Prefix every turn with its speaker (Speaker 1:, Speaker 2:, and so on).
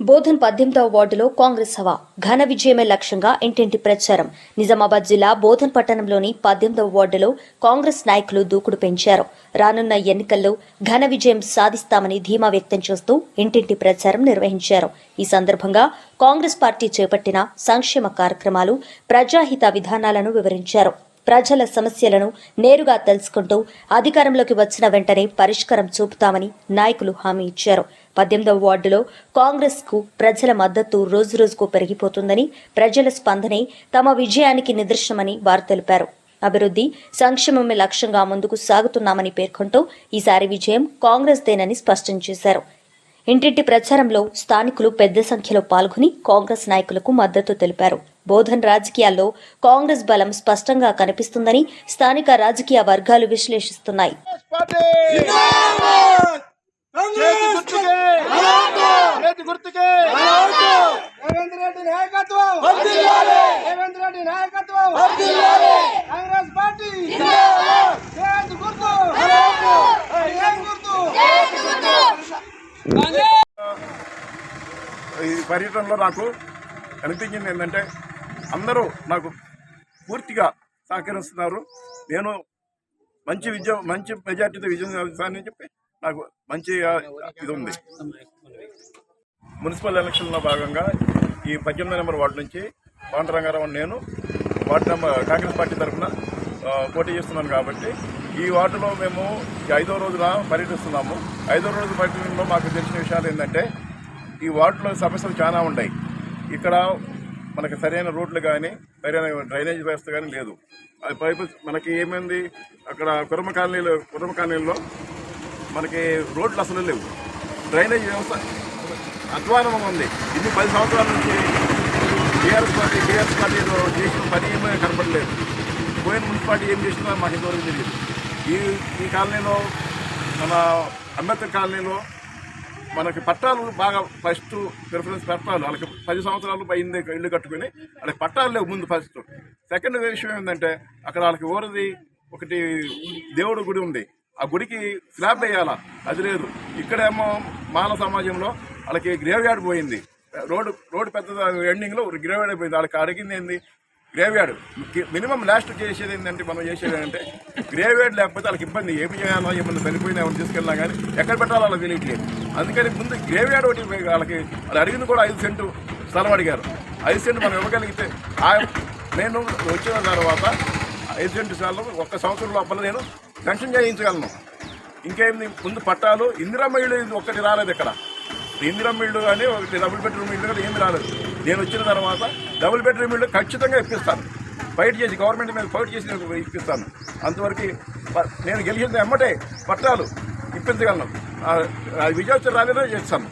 Speaker 1: బోధన్ 18వ వార్డులో కాంగ్రెస్ హవా ఘన విజయమే లక్ష్యంగా ఇంటింటి ప్రచారం. నిజామాబాద్ జిల్లా బోధన్ పట్టణంలోని 18వ వార్డులో కాంగ్రెస్ నాయకులు దూకుడు పెంచారు. రానున్న ఎన్నికల్లో ఘన విజయం సాధిస్తామని ధీమా వ్యక్తం చేస్తూ ఇంటింటి ప్రచారం నిర్వహించారు. ఈ సందర్భంగా కాంగ్రెస్ పార్టీ చేపట్టిన సంక్షేమ కార్యక్రమాలు, ప్రజాహిత విధానాలను వివరించారు. ప్రజల సమస్యలను నేరుగా తెలుసుకుంటూ అధికారంలోకి వచ్చిన వెంటనే పరిష్కారం చూపుతామని నాయకులు హామీ ఇచ్చారు. 18వ వార్డులో కాంగ్రెస్ కు ప్రజల మద్దతు రోజురోజుకు పెరిగిపోతుందని, ప్రజల స్పందనే తమ విజయానికి నిదర్శనమని వారు తెలిపారు. అభివృద్ధి, సంక్షేమమే లక్ష్యంగా ముందుకు సాగుతున్నామని పేర్కొంటూ ఈసారి విజయం కాంగ్రెస్దేనని స్పష్టం చేశారు. ఇంటింటి ప్రచారంలో స్థానికులు పెద్ద సంఖ్యలో పాల్గొని కాంగ్రెస్ నాయకులకు మద్దతు తెలిపారు. బోధన్ రాజకీయాల్లో కాంగ్రెస్ బలం స్పష్టంగా కనిపిస్తుందని స్థానిక రాజకీయ వర్గాలు విశ్లేషిస్తున్నాయి.
Speaker 2: ఈ పర్యటనలో నాకు అనిపించింది ఏంటంటే అందరూ నాకు పూర్తిగా సహకరిస్తున్నారు. నేను మంచి మెజార్టీతో విజయం సాధిస్తానని చెప్పి నాకు మంచి ఇది ఉంది. మున్సిపల్ ఎలక్షన్లో భాగంగా ఈ 18వ నెంబర్ వార్డు నుంచి పాండురంగారావు నేను వార్డు నెంబర్ కాంగ్రెస్ పార్టీ తరఫున పోటీ చేస్తున్నాను. కాబట్టి ఈ వార్డులో మేము 5వ రోజున పర్యటిస్తున్నాము. 5వ రోజు పర్యటనలో మాకు తెలిసిన విషయాలు ఏంటంటే ఈ వార్డులో సమస్యలు చాలా ఉన్నాయి. ఇక్కడ మనకి సరైన రోడ్లు కానీ, సరైన డ్రైనేజ్ వ్యవస్థ కానీ లేదు. పైపు మనకి ఏమైంది, అక్కడ కుర్మ కాలనీలో మనకి రోడ్లు అసలు లేవు. డ్రైనేజ్ వ్యవస్థ అధ్వానంగా ఉంది. ఇన్ని 10 సంవత్సరాల నుంచి టీఆర్ఎస్ పార్టీలో చేసిన పని ఏమీ కనపడలేదు. పోయిన మున్సిపాలిటీ ఏం చేసినా మాకు ఇంతవరకు తెలియదు. ఈ కాలనీలో, మన అంబేద్కర్ కాలనీలో మనకి పట్టాలు బాగా ఫస్ట్ ప్రిఫరెన్స్ పట్టాలు. వాళ్ళకి 10 సంవత్సరాలు అయింది ఇల్లు కట్టుకుని, వాళ్ళకి పట్టాలు లేవు ముందు ఫస్ట్. సెకండ్ విషయం ఏంటంటే అక్కడ వాళ్ళకి ఊరది ఒకటి దేవుడు గుడి ఉంది. ఆ గుడికి స్లాబ్ వేయాలా, అది లేదు. ఇక్కడేమో మానవ సమాజంలో వాళ్ళకి గ్రేవ్ యార్డ్ పోయింది. రోడ్డు పెద్ద ఎండింగ్లో గ్రేవ్ యార్డ్ పోయింది. వాళ్ళకి అడిగింది ఏంది, గ్రేవ్ యార్డ్. మినిమం లాస్ట్ చేసేది ఏంటంటే మనం చేసేది ఏంటంటే గ్రేవ్ యార్డ్ లేకపోతే వాళ్ళకి ఇబ్బంది. ఏమి చేయాలో, ఏమన్నా చనిపోయినా ఎవరు తీసుకెళ్ళినా కానీ ఎక్కడ పెట్టాలో వాళ్ళకి తెలియట్లేదు. అందుకని ముందు గ్రేవ్ యార్డ్ ఒకటి వాళ్ళకి వాళ్ళు అడిగింది కూడా 5 సెంటు స్థలం అడిగారు. 5 సెంటు మనం ఇవ్వగలిగితే నేను వచ్చిన తర్వాత 5 సెంటు స్థలం 1 సంవత్సరం లోపల నేను పెన్షన్ చేయించగలను. ఇంకేంది, ముందు పట్టాలు, ఇందిరమ్మ ఇల్లు ఒక్కటి రాలేదు. ఇక్కడ ఇందిరమ్మ ఇల్లు కానీ, ఒకటి డబుల్ బెడ్రూమ్ ఇల్లు కానీ ఏమి రాలేదు. నేను వచ్చిన తర్వాత డబుల్ బెడ్రూమ్ ఇల్లు ఖచ్చితంగా ఇప్పిస్తాను. ఫైట్ చేసి గవర్నమెంట్ మీద ఫైట్ చేసి ఇప్పిస్తాను. అంతవరకు నేను గెలిచిన ఎమ్మటే పట్టాలు ఇప్పించగలను. విజయోత్సవం రాలేదో చేస్తాను.